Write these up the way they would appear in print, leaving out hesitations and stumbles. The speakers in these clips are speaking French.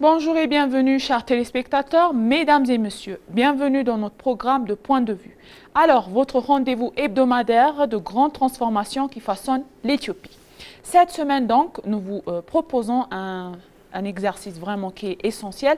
Bonjour et bienvenue, chers téléspectateurs, mesdames et messieurs. Bienvenue dans notre programme de Point de vue. Alors, votre rendez-vous hebdomadaire de grandes transformations qui façonnent l'Éthiopie. Cette semaine donc, nous vous proposons un exercice vraiment qui est essentiel,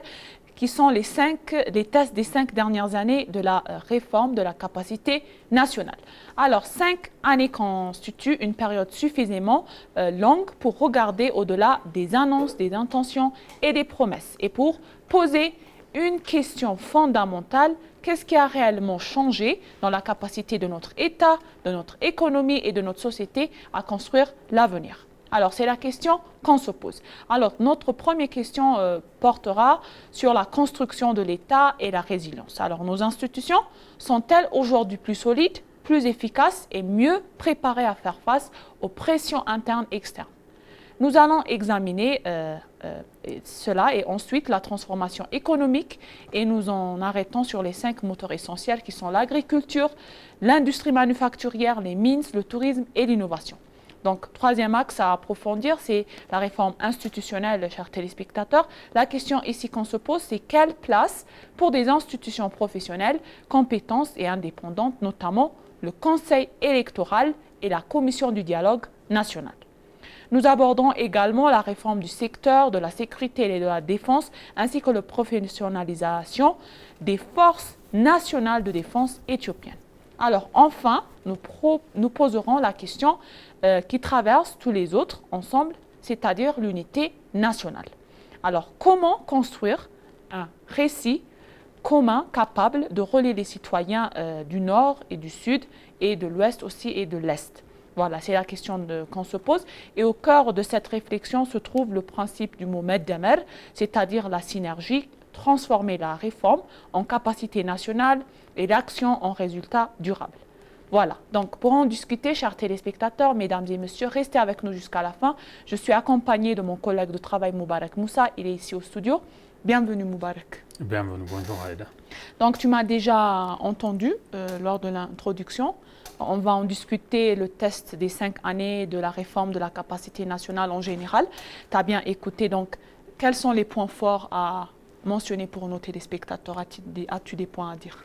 qui sont les tests des 5 dernières années de la réforme de la capacité nationale. Alors, 5 années constituent une période suffisamment longue pour regarder au-delà des annonces, des intentions et des promesses et pour poser une question fondamentale: qu'est-ce qui a réellement changé dans la capacité de notre État, de notre économie et de notre société à construire l'avenir? Alors, c'est la question qu'on se pose. Alors, notre première question portera sur la construction de l'État et la résilience. Alors, nos institutions sont-elles aujourd'hui plus solides, plus efficaces et mieux préparées à faire face aux pressions internes et externes? Nous allons examiner cela et ensuite la transformation économique, et nous en arrêtons sur les 5 moteurs essentiels qui sont l'agriculture, l'industrie manufacturière, les mines, le tourisme et l'innovation. Donc, troisième axe à approfondir, c'est la réforme institutionnelle, chers téléspectateurs. La question ici qu'on se pose, c'est quelle place pour des institutions professionnelles, compétentes et indépendantes, notamment le Conseil électoral et la Commission du dialogue national. Nous abordons également la réforme du secteur de la sécurité et de la défense, ainsi que la professionnalisation des forces nationales de défense éthiopiennes. Alors enfin, nous poserons la question qui traverse tous les autres ensemble, c'est-à-dire l'unité nationale. Alors, comment construire un récit commun capable de relier les citoyens du Nord et du Sud et de l'Ouest aussi et de l'Est? Voilà, c'est la question qu'on se pose. Et au cœur de cette réflexion se trouve le principe du mot Meddemer, c'est-à-dire la synergie, transformer la réforme en capacité nationale et l'action en résultat durable. Voilà, donc pour en discuter, chers téléspectateurs, mesdames et messieurs, restez avec nous jusqu'à la fin. Je suis accompagnée de mon collègue de travail Moubarak Moussa, il est ici au studio. Bienvenue Moubarak. Bienvenue, bonjour Aïda. Donc tu m'as déjà entendu lors de l'introduction. On va en discuter le test des 5 années de la réforme de la capacité nationale en général. Tu as bien écouté, donc quels sont les points forts à mentionner pour nos téléspectateurs? As-tu des points à dire?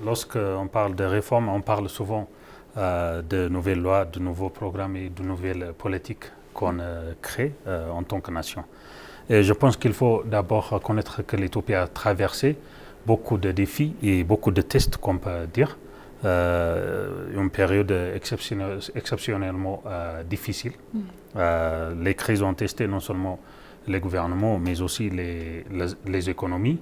Lorsqu'on parle de réforme, on parle souvent de nouvelles lois, de nouveaux programmes et de nouvelles politiques qu'on crée en tant que nation. Et je pense qu'il faut d'abord reconnaître que l'Éthiopie a traversé beaucoup de défis et beaucoup de tests, qu'on peut dire. Une période exceptionnellement difficile. Les crises ont testé non seulement les gouvernements, mais aussi les économies,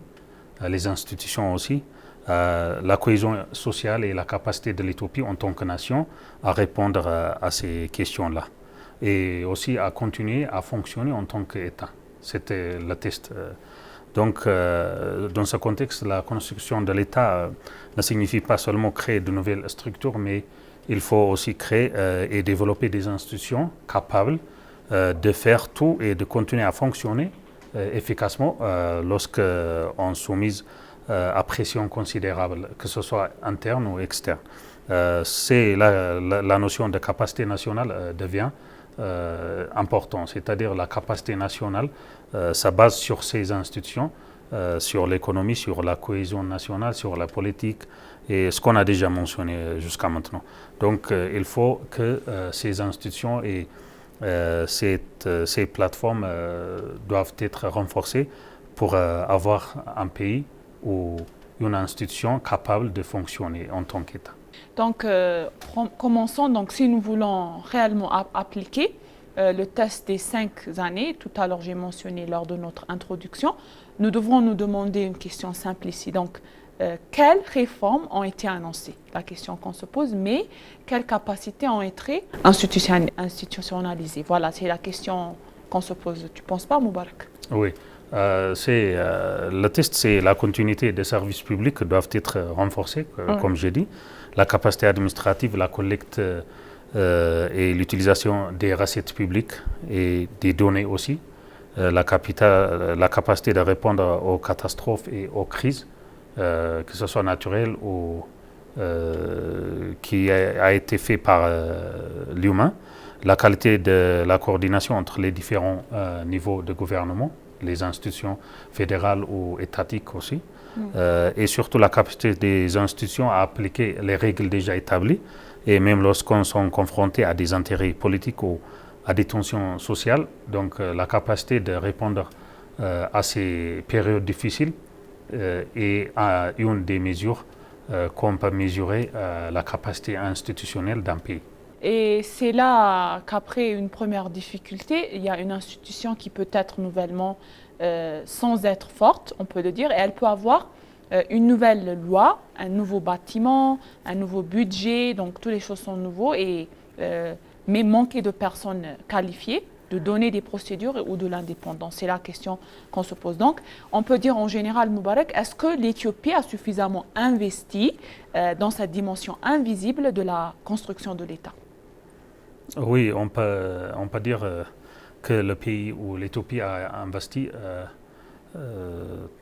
les institutions aussi. La cohésion sociale et la capacité de l'Éthiopie en tant que nation à répondre à ces questions-là. Et aussi à continuer à fonctionner en tant qu'État. C'était le test. Donc, dans ce contexte, la construction de l'État ne signifie pas seulement créer de nouvelles structures, mais il faut aussi créer et développer des institutions capables de faire tout et de continuer à fonctionner efficacement lorsqu'on soumise à pression considérable, que ce soit interne ou externe. C'est la notion de capacité nationale devient important, c'est-à-dire la capacité nationale, ça base sur ces institutions, sur l'économie, sur la cohésion nationale, sur la politique et ce qu'on a déjà mentionné jusqu'à maintenant. Donc il faut que ces institutions et ces plateformes doivent être renforcées pour avoir un pays ou une institution capable de fonctionner en tant qu'État. Donc, commençons. Donc, si nous voulons réellement appliquer le test des 5 années, tout à l'heure j'ai mentionné lors de notre introduction, nous devrons nous demander une question simple ici. Donc, quelles réformes ont été annoncées? La question qu'on se pose, mais quelles capacités ont été institutionnalisées? Voilà, c'est la question qu'on se pose. Tu ne penses pas, Moubarak? Oui. Le test, c'est la continuité des services publics doivent être renforcés, comme j'ai dit. La capacité administrative, la collecte et l'utilisation des recettes publiques et des données aussi. La capacité de répondre aux catastrophes et aux crises, que ce soit naturelles ou qui a été fait par l'humain. La qualité de la coordination entre les différents niveaux de gouvernement les institutions fédérales ou étatiques aussi, et surtout la capacité des institutions à appliquer les règles déjà établies, et même lorsqu'on sont confrontés à des intérêts politiques ou à des tensions sociales, donc la capacité de répondre à ces périodes difficiles est une des mesures qu'on peut mesurer la capacité institutionnelle d'un pays. Et c'est là qu'après une première difficulté, il y a une institution qui peut être nouvellement, sans être forte, on peut le dire, et elle peut avoir une nouvelle loi, un nouveau bâtiment, un nouveau budget, donc toutes les choses sont nouveaux, mais manquer de personnes qualifiées, de donner des procédures ou de l'indépendance. C'est la question qu'on se pose. Donc, on peut dire en général, Moubarak, est-ce que l'Éthiopie a suffisamment investi dans cette dimension invisible de la construction de l'État? Oui, on peut dire que le pays ou l'Éthiopie a investi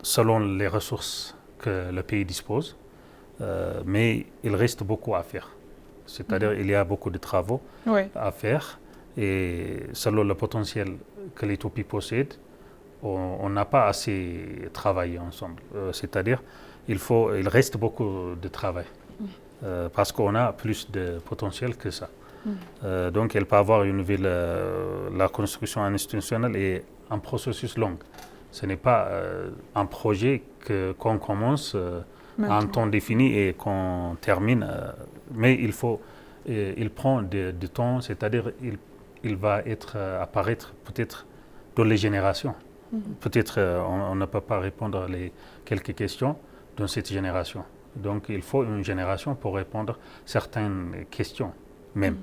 selon les ressources que le pays dispose, mais il reste beaucoup à faire. C'est-à-dire qu'il y a beaucoup de travaux à faire, et selon le potentiel que l'Éthiopie possède, on n'a pas assez travaillé ensemble. C'est-à-dire il reste beaucoup de travail, parce qu'on a plus de potentiel que ça. Donc elle peut avoir la construction institutionnelle est un processus long. Ce n'est pas un projet qu'on commence à un temps défini et qu'on termine, mais il prend du temps, c'est-à-dire il va apparaître peut-être dans les générations. Peut-être on ne peut pas répondre à quelques questions dans cette génération. Donc il faut une génération pour répondre à certaines questions même.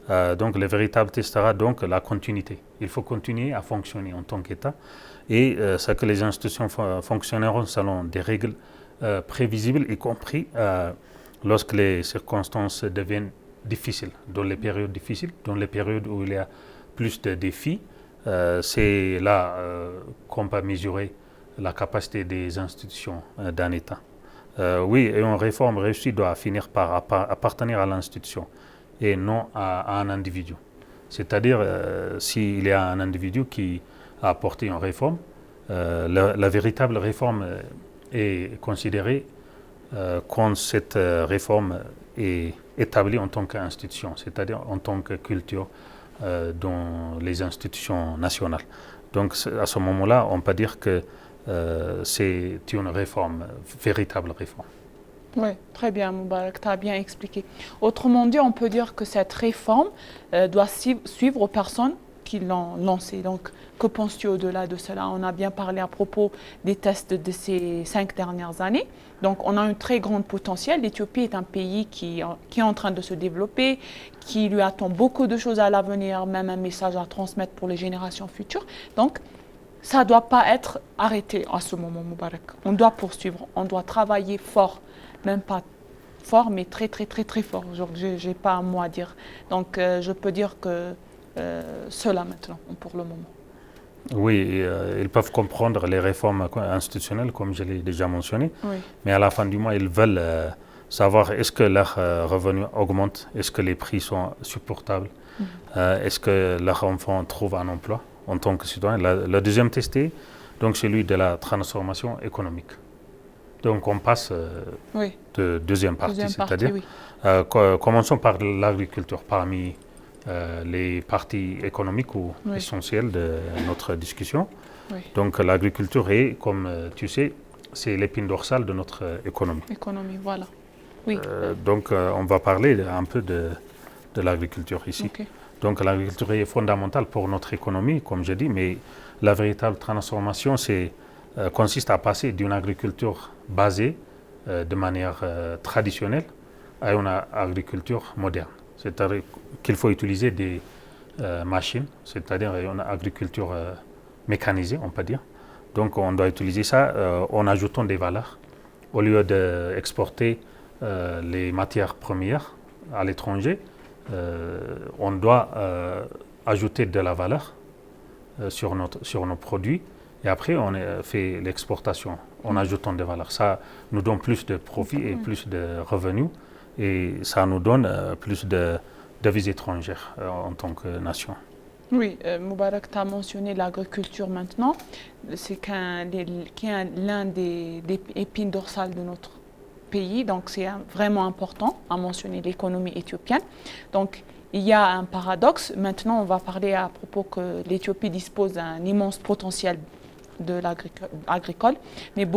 Donc le véritable test sera donc la continuité. Il faut continuer à fonctionner en tant qu'État, et ce que les institutions fonctionneront selon des règles prévisibles, y compris lorsque les circonstances deviennent difficiles, dans les périodes difficiles, dans les périodes où il y a plus de défis. C'est là qu'on peut mesurer la capacité des institutions d'un État. Oui, et une réforme réussie doit finir par appartenir à l'institution et non à un individu. C'est-à-dire, s'il y a un individu qui a apporté une réforme, la véritable réforme est considérée quand cette réforme est établie en tant qu'institution, c'est-à-dire en tant que culture dans les institutions nationales. Donc à ce moment-là, on peut dire que c'est une réforme, véritable réforme. Oui, très bien, Moubarak, tu as bien expliqué. Autrement dit, on peut dire que cette réforme doit suivre aux personnes qui l'ont lancée. Donc, que penses-tu au-delà de cela? On a bien parlé à propos des tests de ces 5 dernières années. Donc, on a un très grand potentiel. L'Éthiopie est un pays qui est en train de se développer, qui lui attend beaucoup de choses à l'avenir, même un message à transmettre pour les générations futures. Donc, ça ne doit pas être arrêté à ce moment, Moubarak. On doit poursuivre, on doit travailler fort. Même pas fort, mais très, très, très, très fort. Je n'ai pas un mot à dire. Donc, je peux dire que cela maintenant, pour le moment. Oui, ils peuvent comprendre les réformes institutionnelles, comme je l'ai déjà mentionné, mais à la fin du mois, ils veulent savoir est-ce que leurs revenus augmentent, est-ce que les prix sont supportables, est-ce que leurs enfants trouvent un emploi en tant que citoyen. Le deuxième test est donc celui de la transformation économique. Donc on passe de deuxième partie, c'est-à-dire commençons par l'agriculture parmi les parties économiques ou essentielles de notre discussion. Donc l'agriculture est, comme tu sais, c'est l'épine dorsale de notre économie. Économie, voilà. Donc on va parler un peu de l'agriculture ici. Donc l'agriculture est fondamentale pour notre économie, comme je dis, mais la véritable transformation, consiste à passer d'une agriculture basée de manière traditionnelle à une agriculture moderne. C'est-à-dire qu'il faut utiliser des machines, c'est-à-dire une agriculture mécanisée, on peut dire. Donc on doit utiliser ça en ajoutant des valeurs. Au lieu d'exporter les matières premières à l'étranger, on doit ajouter de la valeur sur nos produits. Et après, on fait l'exportation en ajoutant des valeurs. Ça nous donne plus de profits et plus de revenus. Et ça nous donne plus de devises étrangères en tant que nation. Oui, Moubarak, tu as mentionné l'agriculture maintenant. C'est l'un des épines dorsales de notre pays, donc c'est vraiment important à mentionner l'économie éthiopienne. Donc il y a un paradoxe. Maintenant, on va parler à propos que l'Éthiopie dispose d'un immense potentiel de l'agricole, mais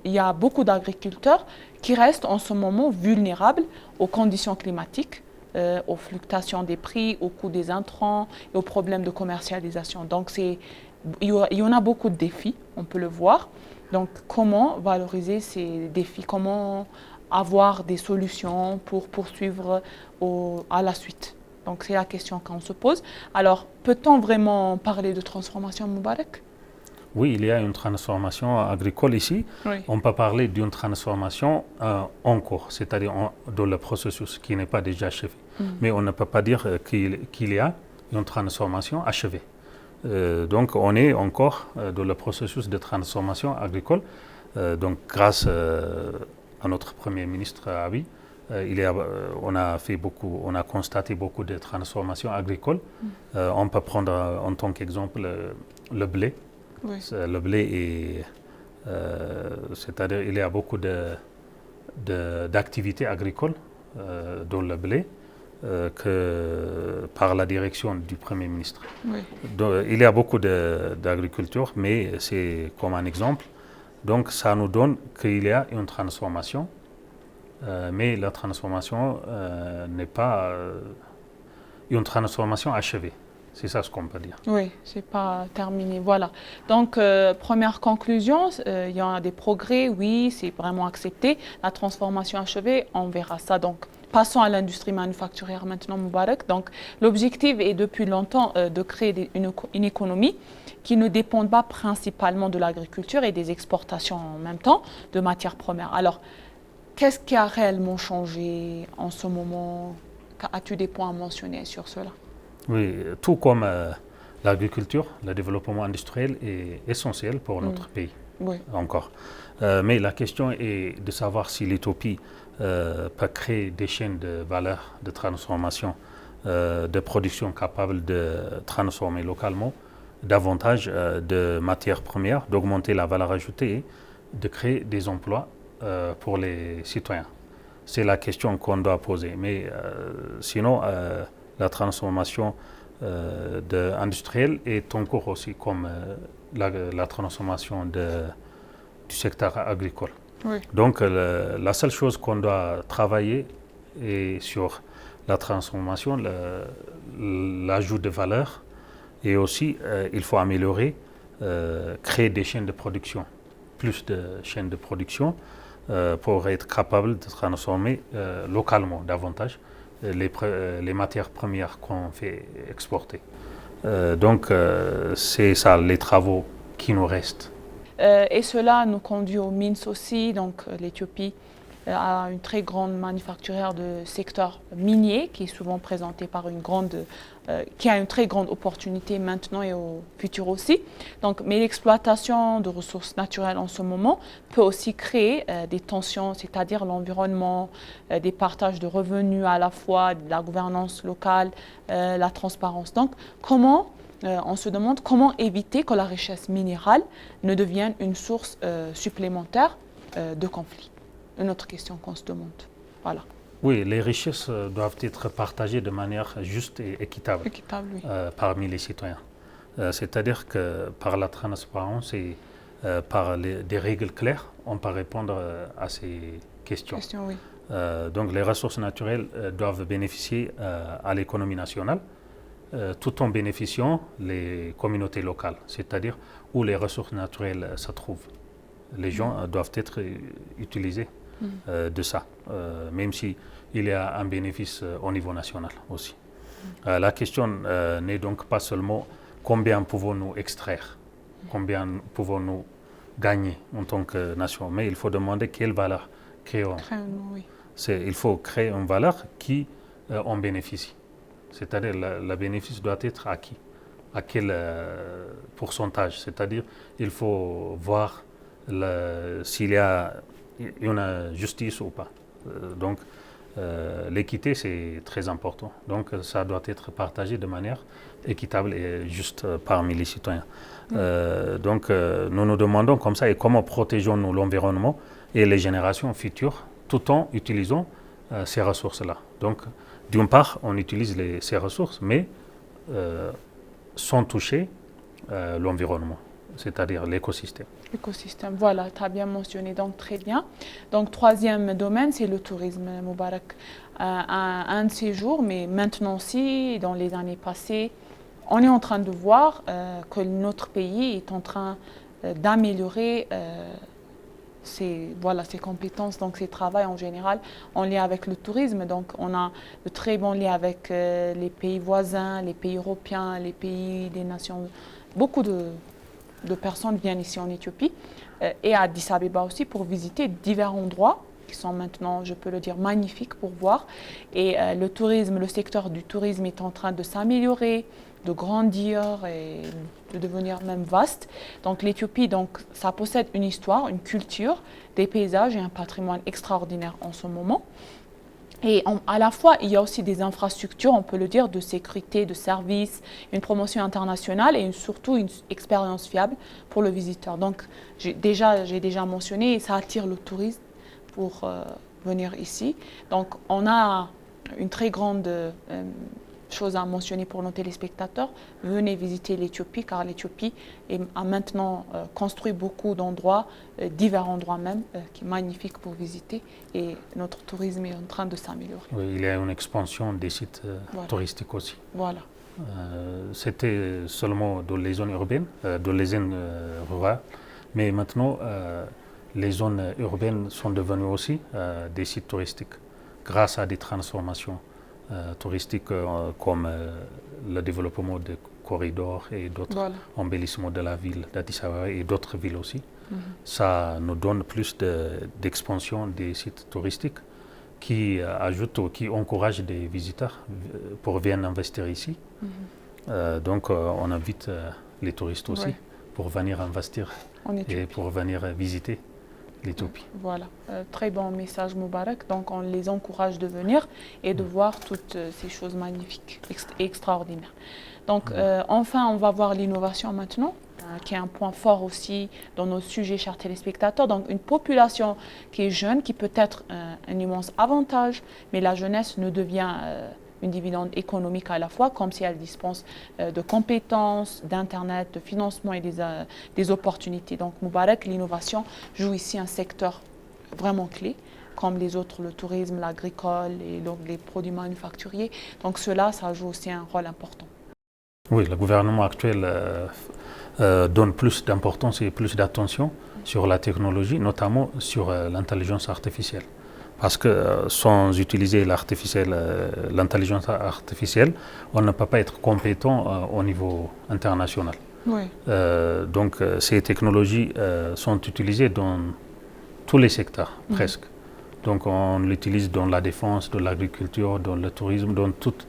il y a beaucoup d'agriculteurs qui restent en ce moment vulnérables aux conditions climatiques, aux fluctuations des prix, au coût des intrants et aux problèmes de commercialisation. Donc il y en a beaucoup de défis, on peut le voir. Donc comment valoriser ces défis, comment avoir des solutions pour poursuivre à la suite. Donc c'est la question qu'on se pose. Alors peut-on vraiment parler de transformation Moubarak? Oui, il y a une transformation agricole ici. Oui. On peut parler d'une transformation en cours, c'est-à-dire dans le processus qui n'est pas déjà achevé. Mais on ne peut pas dire qu'il y a une transformation achevée. Donc on est encore dans le processus de transformation agricole. Donc grâce à notre Premier ministre Abiy, on a constaté beaucoup de transformations agricoles. On peut prendre en tant qu'exemple le blé. Oui. Le blé c'est-à-dire il y a beaucoup d'activités agricoles dans le blé par la direction du Premier ministre. Oui. Donc, il y a beaucoup d'agriculture, mais c'est comme un exemple. Donc ça nous donne qu'il y a une transformation, mais la transformation n'est pas une transformation achevée. C'est ça ce qu'on peut dire. Oui, c'est pas terminé. Voilà. Donc, première conclusion, il y a des progrès, oui, c'est vraiment accepté. La transformation achevée, on verra ça. Donc, passons à l'industrie manufacturière maintenant, Moubarak. Donc, l'objectif est depuis longtemps de créer une économie qui ne dépend pas principalement de l'agriculture et des exportations en même temps de matières premières. Alors, qu'est-ce qui a réellement changé en ce moment? As-tu des points à mentionner sur cela? Oui, tout comme l'agriculture, le développement industriel est essentiel pour notre pays, encore. Mais la question est de savoir si l'Éthiopie peut créer des chaînes de valeur, de transformation, de production capables de transformer localement davantage de matières premières, d'augmenter la valeur ajoutée et de créer des emplois pour les citoyens. C'est la question qu'on doit poser. Mais sinon, la transformation industrielle est en cours aussi, comme la transformation du secteur agricole. Oui. Donc la seule chose qu'on doit travailler est sur la transformation, l'ajout de valeur, et aussi il faut améliorer, créer des chaînes de production, plus de chaînes de production pour être capable de transformer localement davantage les matières premières qu'on fait exporter. Donc c'est ça les travaux qui nous restent. Et cela nous conduit aux mines aussi. Donc l'Éthiopie a une très grande manufacturière de secteur minier qui est souvent présentée par qui a une très grande opportunité maintenant et au futur aussi. Donc, mais l'exploitation de ressources naturelles en ce moment peut aussi créer des tensions, c'est-à-dire l'environnement, des partages de revenus à la fois, de la gouvernance locale, la transparence. Donc, on se demande comment éviter que la richesse minérale ne devienne une source supplémentaire de conflit. Une autre question qu'on se demande. Voilà. Oui, les richesses doivent être partagées de manière juste et équitable, Oui. Parmi les citoyens. C'est-à-dire que par la transparence et par des règles claires, on peut répondre à ces questions. Oui. Donc les ressources naturelles doivent bénéficier à l'économie nationale, tout en bénéficiant les communautés locales, c'est-à-dire où les ressources naturelles se trouvent. Les gens doivent être utilisés de ça, même s'il y a un bénéfice au niveau national aussi. La question n'est donc pas seulement combien pouvons-nous extraire, combien pouvons-nous gagner en tant que nation, mais il faut demander quelle valeur créons. Oui. Il faut créer une valeur qui en bénéficie. C'est-à-dire le bénéfice doit être acquis. À quel pourcentage? C'est-à-dire il faut voir s'il y a une justice ou pas. Donc l'équité, c'est très important. Donc, ça doit être partagé de manière équitable et juste parmi les citoyens. Donc, nous nous demandons comme ça, et comment protégeons-nous l'environnement et les générations futures tout en utilisant ces ressources-là. Donc, d'une part, on utilise ces ressources, mais sans toucher l'environnement, c'est-à-dire l'écosystème. L'écosystème, voilà, tu as bien mentionné, donc très bien. Donc, troisième domaine, c'est le tourisme, Moubarak. Un de ces jours, mais maintenant aussi, dans les années passées, on est en train de voir que notre pays est en train d'améliorer ses compétences, donc ses travaux en général, en lien avec le tourisme. Donc, on a de très bons liens avec les pays voisins, les pays européens, les pays des nations. Beaucoup de personnes viennent ici en Éthiopie et à Addis Abeba aussi pour visiter divers endroits qui sont maintenant, je peux le dire, magnifiques pour voir. Et le tourisme, le secteur du tourisme est en train de s'améliorer, de grandir et de devenir même vaste. Donc l'Éthiopie, ça possède une histoire, une culture, des paysages et un patrimoine extraordinaire en ce moment. Et à la fois, il y a aussi des infrastructures, on peut le dire, de sécurité, de services, une promotion internationale et surtout une expérience fiable pour le visiteur. Donc, j'ai déjà mentionné, ça attire le tourisme pour venir ici. Donc, on a une très grande chose à mentionner pour nos téléspectateurs. Venez visiter l'Éthiopie, car l'Éthiopie a maintenant construit beaucoup d'endroits, divers endroits même, qui sont magnifiques pour visiter. Et notre tourisme est en train de s'améliorer. Oui, il y a une expansion des sites touristiques aussi. Voilà. C'était seulement dans les zones urbaines, dans les zones rurales. Mais maintenant, les zones urbaines sont devenues aussi des sites touristiques grâce à des transformations touristiques comme le développement de corridors et d'autres embellissements de la ville d'Addis Abeba et d'autres villes aussi. Ça nous donne plus d'expansion des sites touristiques qui ajoutent ou qui encouragent des visiteurs pour venir investir ici. Donc on invite les touristes aussi pour venir investir et pour venir visiter l'Éthiopie. Voilà, très bon message Moubarak. Donc on les encourage de venir et de voir toutes ces choses magnifiques et extraordinaires. Donc enfin, on va voir l'innovation maintenant, qui est un point fort aussi dans nos sujets, chers téléspectateurs. Donc une population qui est jeune, qui peut être un immense avantage, mais la jeunesse ne devient une dividende économique à la fois, comme si elle dispense de compétences, d'Internet, de financement et des opportunités. Donc Moubarak, l'innovation joue ici un secteur vraiment clé, comme les autres, le tourisme, l'agricole et donc les produits manufacturiers. Donc cela, ça joue aussi un rôle important. Oui, le gouvernement actuel donne plus d'importance et plus d'attention sur la technologie, notamment sur l'intelligence artificielle. Parce que sans utiliser l'intelligence artificielle, on ne peut pas être compétent au niveau international. Donc ces technologies sont utilisées dans tous les secteurs, presque. Donc on l'utilise dans la défense, dans l'agriculture, dans le tourisme, dans toutes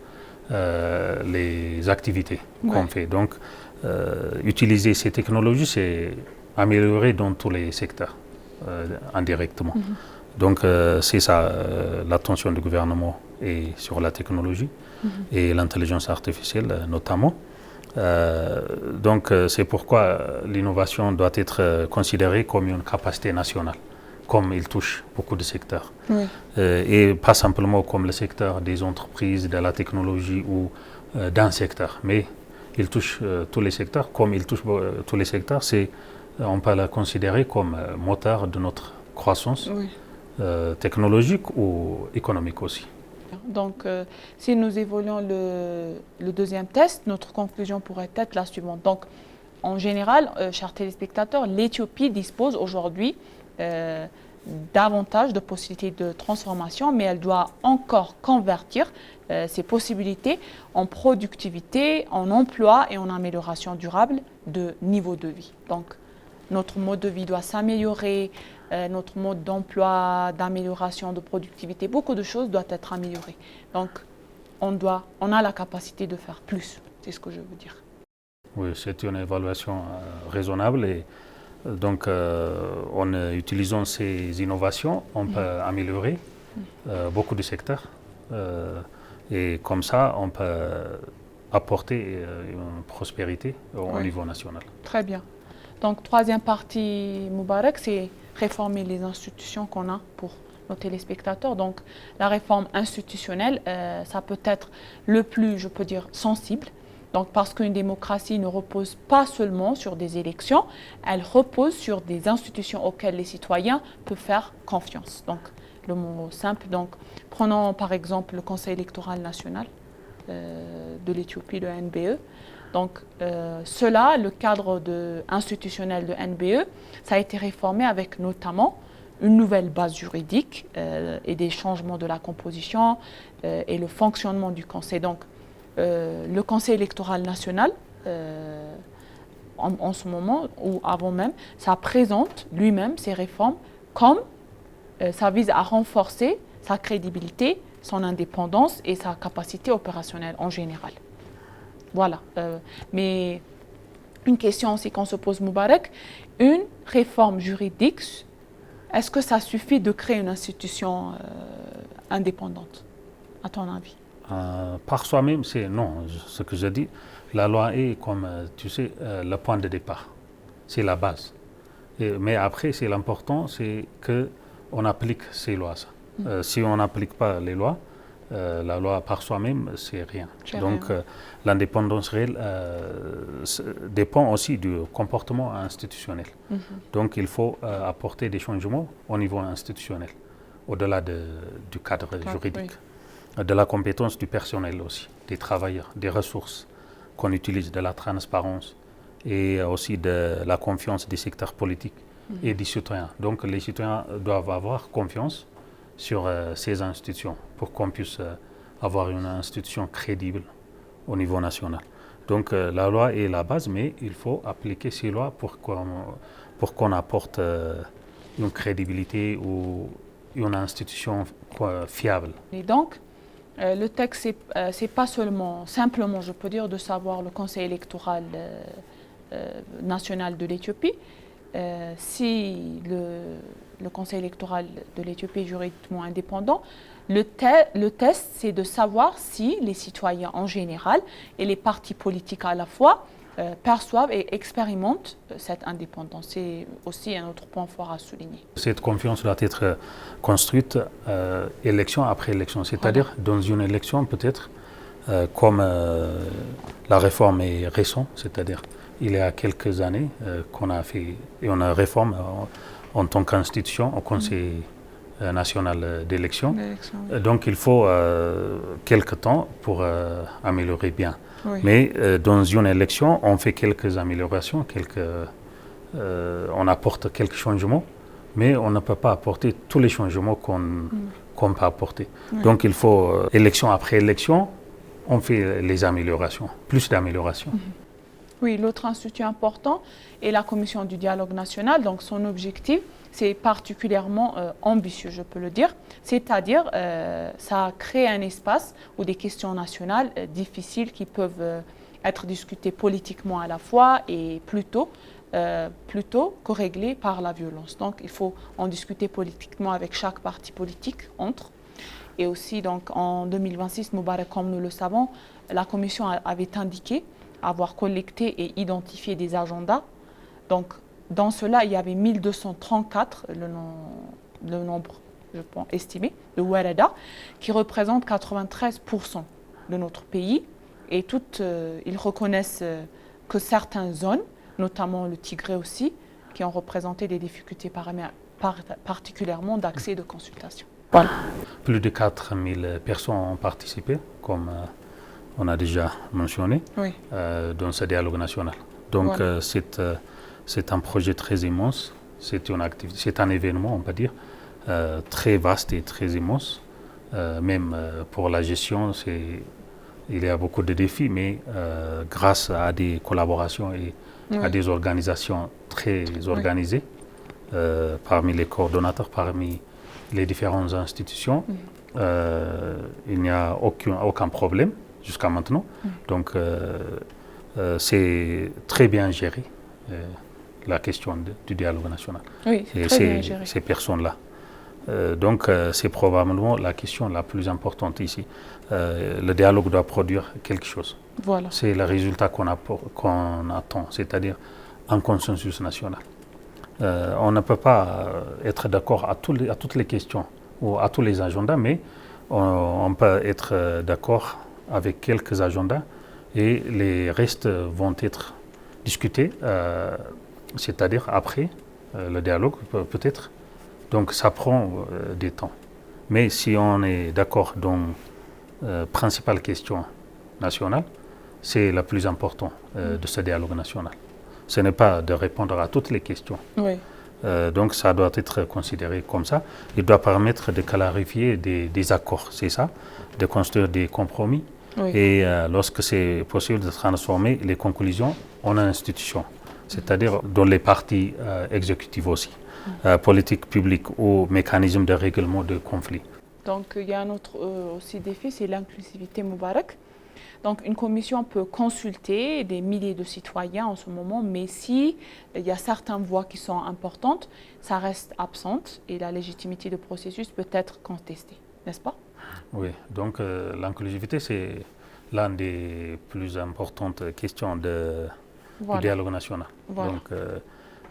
les activités qu'on fait. Donc utiliser ces technologies, c'est améliorer dans tous les secteurs, indirectement. Donc c'est ça, l'attention du gouvernement est sur la technologie et l'intelligence artificielle notamment. Donc c'est pourquoi l'innovation doit être considérée comme une capacité nationale, comme il touche beaucoup de secteurs. Et pas simplement comme le secteur des entreprises, de la technologie ou d'un secteur, mais il touche tous les secteurs. Comme il touche tous les secteurs, on peut la considérer comme moteur de notre croissance. Technologique ou économique aussi. Donc, si nous évoluons le deuxième test, notre conclusion pourrait être la suivante. Donc, en général, chers téléspectateurs, l'Éthiopie dispose aujourd'hui davantage de possibilités de transformation, mais elle doit encore convertir ces possibilités en productivité, en emploi et en amélioration durable de niveau de vie. Donc, notre mode de vie doit s'améliorer, notre mode d'emploi, d'amélioration de productivité, beaucoup de choses doivent être améliorées. Donc, on a la capacité de faire plus, c'est ce que je veux dire. Oui, c'est une évaluation raisonnable et donc en utilisant ces innovations, on peut améliorer beaucoup de secteurs. Et comme ça, on peut apporter une prospérité au niveau national. Très bien. Donc, troisième partie, Moubarak, c'est réformer les institutions qu'on a pour nos téléspectateurs. Donc, la réforme institutionnelle, ça peut être le plus, je peux dire, sensible. Donc, parce qu'une démocratie ne repose pas seulement sur des élections, elle repose sur des institutions auxquelles les citoyens peuvent faire confiance. Donc, le mot simple. Donc, prenons par exemple le Conseil électoral national de l'Éthiopie, le NBE. Donc, le cadre institutionnel de NBE, ça a été réformé avec notamment une nouvelle base juridique et des changements de la composition et le fonctionnement du Conseil. Donc, le Conseil électoral national, en ce moment ou avant même, ça présente lui-même ces réformes comme ça vise à renforcer sa crédibilité, son indépendance et sa capacité opérationnelle en général. Voilà. Mais une question aussi qu'on se pose, Moubarak, une réforme juridique, est-ce que ça suffit de créer une institution indépendante, à ton avis? Par soi-même, c'est non. Ce que je dis, la loi est, comme tu sais, le point de départ. C'est la base. Mais après, c'est l'important, c'est qu'on applique ces lois. Si on n'applique pas les lois, la loi par soi-même, c'est rien. Donc, l'indépendance réelle dépend aussi du comportement institutionnel. Donc, il faut apporter des changements au niveau institutionnel, au-delà du cadre juridique. De la compétence du personnel aussi, des travailleurs, des ressources qu'on utilise, de la transparence et aussi de la confiance des secteurs politiques et des citoyens. Donc les citoyens doivent avoir confiance sur ces institutions pour qu'on puisse avoir une institution crédible au niveau national. Donc la loi est la base, mais il faut appliquer ces lois pour qu'on apporte une crédibilité ou une institution fiable. Et donc, le texte, c'est pas simplement, je peux dire, de savoir le Conseil électoral national de l'Éthiopie. Si le Conseil électoral de l'Éthiopie est juridiquement indépendant, le test, c'est de savoir si les citoyens en général et les partis politiques à la fois perçoivent et expérimentent cette indépendance. C'est aussi un autre point fort à souligner. Cette confiance doit être construite élection après élection, c'est-à-dire dans une élection peut-être comme la réforme est récente, c'est-à-dire il y a quelques années qu'on a fait une réforme en tant qu'institution au Conseil national d'élection. Donc il faut quelques temps pour améliorer bien. Oui. Mais dans une élection, on fait quelques améliorations, on apporte quelques changements, mais on ne peut pas apporter tous les changements qu'on peut apporter. Oui. Donc il faut, élection après élection, on fait les améliorations, plus d'améliorations. Oui, l'autre institut important est la Commission du dialogue national. Donc son objectif, c'est particulièrement ambitieux, je peux le dire. C'est-à-dire, ça crée un espace où des questions nationales difficiles qui peuvent être discutées politiquement à la fois et plutôt que réglées par la violence. Donc il faut en discuter politiquement avec chaque parti politique entre. Et aussi, donc, en 2026, Moubarak, comme nous le savons, la Commission avait indiqué avoir collecté et identifié des agendas. Donc, dans cela, il y avait 1234, le nombre, je pense, estimé, de Warada, qui représente 93% de notre pays. Et ils reconnaissent que certaines zones, notamment le Tigré aussi, qui ont représenté des difficultés particulièrement d'accès et de consultation. Voilà. Plus de 4000 personnes ont participé, comme on a déjà mentionné, Oui. Dans ce dialogue national. Donc Voilà. c'est un projet très immense, c'est un événement, on peut dire, très vaste et très immense. Même pour la gestion, il y a beaucoup de défis, mais grâce à des collaborations et à des organisations très organisées, parmi les coordonnateurs, parmi les différentes institutions, il n'y a aucun problème jusqu'à maintenant. Donc c'est très bien géré, la question du dialogue national. Oui, c'est très bien géré. Ces personnes-là. Donc c'est probablement la question la plus importante ici. Le dialogue doit produire quelque chose. Voilà. C'est le résultat qu'on attend, c'est-à-dire un consensus national. On ne peut pas être d'accord à toutes les questions ou à tous les agendas, mais on peut être d'accord avec quelques agendas et les restes vont être discutés, c'est-à-dire après le dialogue peut-être. Donc ça prend du temps. Mais si on est d'accord dans la principale question nationale, c'est la plus importante de ce dialogue national. Ce n'est pas de répondre à toutes les questions. Oui. Donc ça doit être considéré comme ça. Il doit permettre de clarifier des accords, c'est ça, de construire des compromis. Oui. Et lorsque c'est possible de transformer les conclusions en institutions, c'est-à-dire dans les partis exécutifs aussi, politique publique ou mécanisme de règlement de conflits. Donc il y a un autre aussi défi, c'est l'inclusivité Moubarak. Donc une commission peut consulter des milliers de citoyens en ce moment, mais si il y a certaines voix qui sont importantes, ça reste absente et la légitimité du processus peut être contestée, n'est-ce pas? Oui, donc l'inclusivité, c'est l'une des plus importantes questions du dialogue national. Voilà. Donc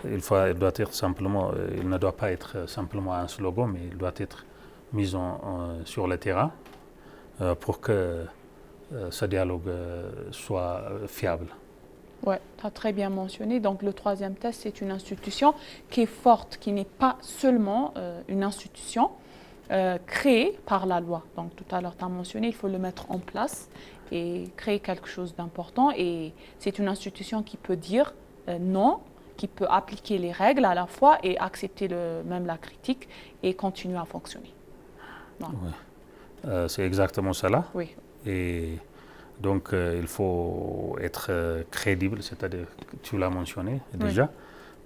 il doit être simplement, il ne doit pas être simplement un slogan, mais il doit être mis sur le terrain pour que ce dialogue soit fiable. Oui, tu as très bien mentionné. Donc le troisième test, c'est une institution qui est forte, qui n'est pas seulement une institution créée par la loi. Donc tout à l'heure, tu as mentionné, il faut le mettre en place et créer quelque chose d'important. Et c'est une institution qui peut dire non, qui peut appliquer les règles à la fois et accepter même la critique et continuer à fonctionner. Voilà. Oui. C'est exactement cela. Oui. Et donc, il faut être crédible, c'est-à-dire, tu l'as mentionné déjà. Oui.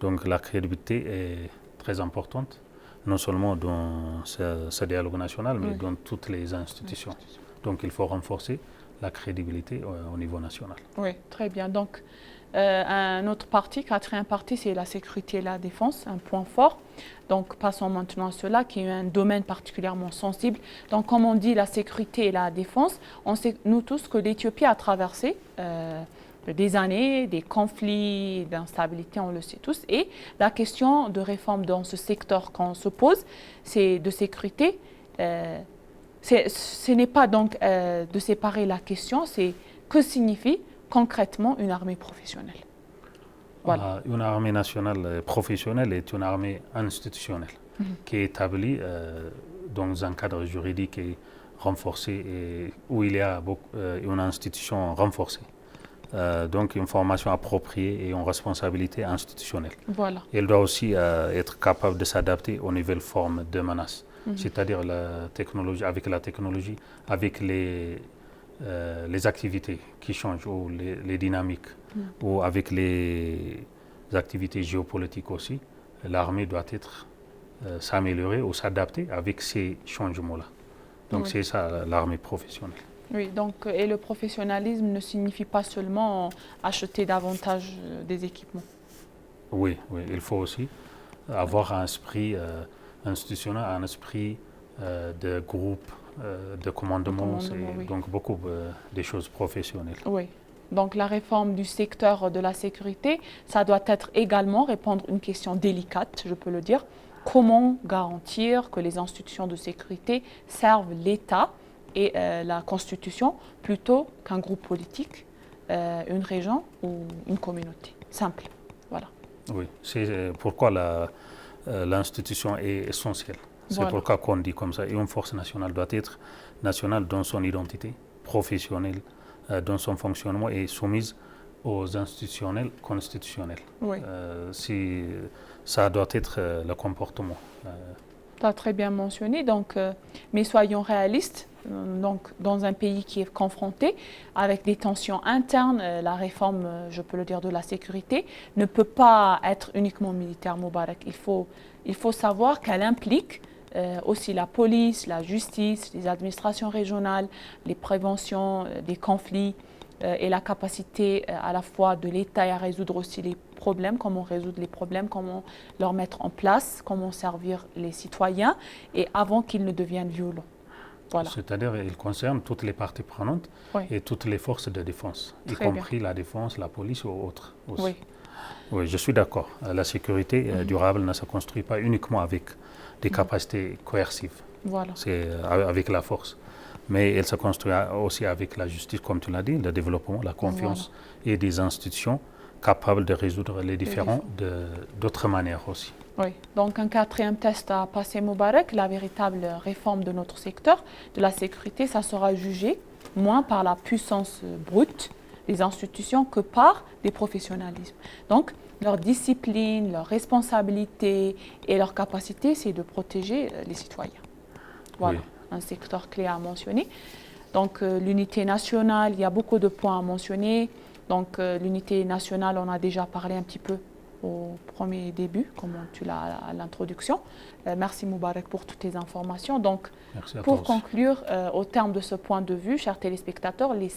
Donc, la crédibilité est très importante, non seulement dans ce dialogue national, mais dans toutes les institutions. Donc, il faut renforcer la crédibilité au niveau national. Oui, très bien. Donc, un autre parti, quatrième parti, c'est la sécurité et la défense, un point fort. Donc, passons maintenant à cela, qui est un domaine particulièrement sensible. Donc, comme on dit, la sécurité et la défense, on sait, nous tous, que l'Éthiopie a traversé des années, des conflits, d'instabilité, on le sait tous. Et la question de réforme dans ce secteur qu'on se pose, c'est de sécurité. Ce n'est pas donc de séparer la question, c'est que signifie concrètement une armée professionnelle. Voilà. Une armée nationale professionnelle est une armée institutionnelle qui est établie dans un cadre juridique et renforcé et où il y a une institution renforcée. Donc une formation appropriée et une responsabilité institutionnelle. Voilà. Elle doit aussi être capable de s'adapter aux nouvelles formes de menaces, c'est-à-dire la technologie, avec les activités qui changent ou les dynamiques ou avec les activités géopolitiques aussi. L'armée doit s'améliorer ou s'adapter avec ces changements-là. Donc c'est ça l'armée professionnelle. Oui, donc, et le professionnalisme ne signifie pas seulement acheter davantage des équipements. Oui, il faut aussi avoir un esprit institutionnel, un esprit de groupe, de commandement, donc beaucoup de choses professionnelles. Oui, donc la réforme du secteur de la sécurité, ça doit être également répondre à une question délicate, je peux le dire. Comment garantir que les institutions de sécurité servent l'État et la Constitution plutôt qu'un groupe politique, une région ou une communauté. Simple, voilà. Oui, c'est pourquoi l'institution est essentielle. C'est pourquoi qu'on dit comme ça. Et une force nationale doit être nationale dans son identité, professionnelle, dans son fonctionnement et soumise aux institutionnels constitutionnels. Oui. Ça doit être le comportement. Tu as très bien mentionné, donc, mais soyons réalistes. Donc, dans un pays qui est confronté avec des tensions internes, la réforme, je peux le dire, de la sécurité ne peut pas être uniquement militaire, Moubarak. Il faut savoir qu'elle implique aussi la police, la justice, les administrations régionales, les préventions des conflits, et la capacité à la fois de l'État à résoudre aussi les problèmes, comment résoudre les problèmes, comment leur mettre en place, comment servir les citoyens et avant qu'ils ne deviennent violents. Voilà. C'est-à-dire qu'il concerne toutes les parties prenantes et toutes les forces de défense, y compris la défense, la police ou autres aussi. Oui. Oui, je suis d'accord. La sécurité durable ne se construit pas uniquement avec des capacités coercives. Voilà. C'est avec la force. Mais elle se construit aussi avec la justice, comme tu l'as dit, le développement, la confiance et des institutions capables de résoudre les différends d'autres manières aussi. Oui, donc un quatrième test à passer Moubarak, la véritable réforme de notre secteur de la sécurité, ça sera jugé moins par la puissance brute des institutions que par des professionnalismes. Donc, leur discipline, leur responsabilité et leur capacité, c'est de protéger les citoyens. Voilà, un secteur clé à mentionner. Donc, l'unité nationale, il y a beaucoup de points à mentionner. Donc, l'unité nationale, on a déjà parlé un petit peu au premier début, comme tu l'as à l'introduction. Merci Moubarak pour toutes tes informations. Donc, pour conclure, au terme de ce point de vue, chers téléspectateurs, les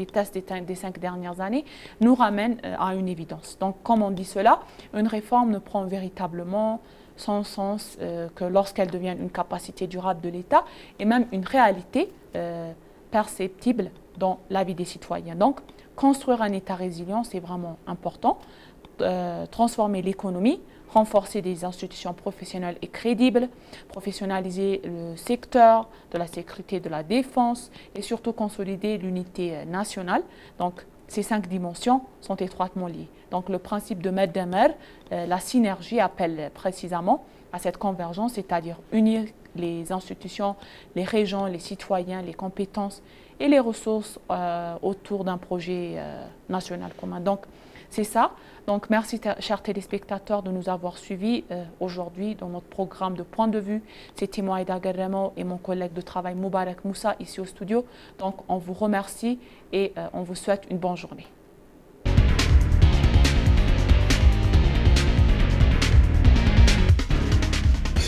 tests des 5 dernières années nous ramènent à une évidence. Donc, comme on dit cela, une réforme ne prend véritablement son sens que lorsqu'elle devient une capacité durable de l'État et même une réalité perceptible dans la vie des citoyens. Donc, construire un État résilient, c'est vraiment important. Transformer l'économie, renforcer des institutions professionnelles et crédibles, professionnaliser le secteur de la sécurité et de la défense et surtout consolider l'unité nationale. Donc, ces 5 dimensions sont étroitement liées. Donc, le principe de Meddemer, la synergie appelle précisément à cette convergence, c'est-à-dire unir les institutions, les régions, les citoyens, les compétences et les ressources autour d'un projet national commun. Donc, c'est ça. Donc, merci, chers téléspectateurs, de nous avoir suivis aujourd'hui dans notre programme de Point de vue. C'était moi, Aïda Garremo, et mon collègue de travail Moubarak Moussa, ici au studio. Donc, on vous remercie et on vous souhaite une bonne journée.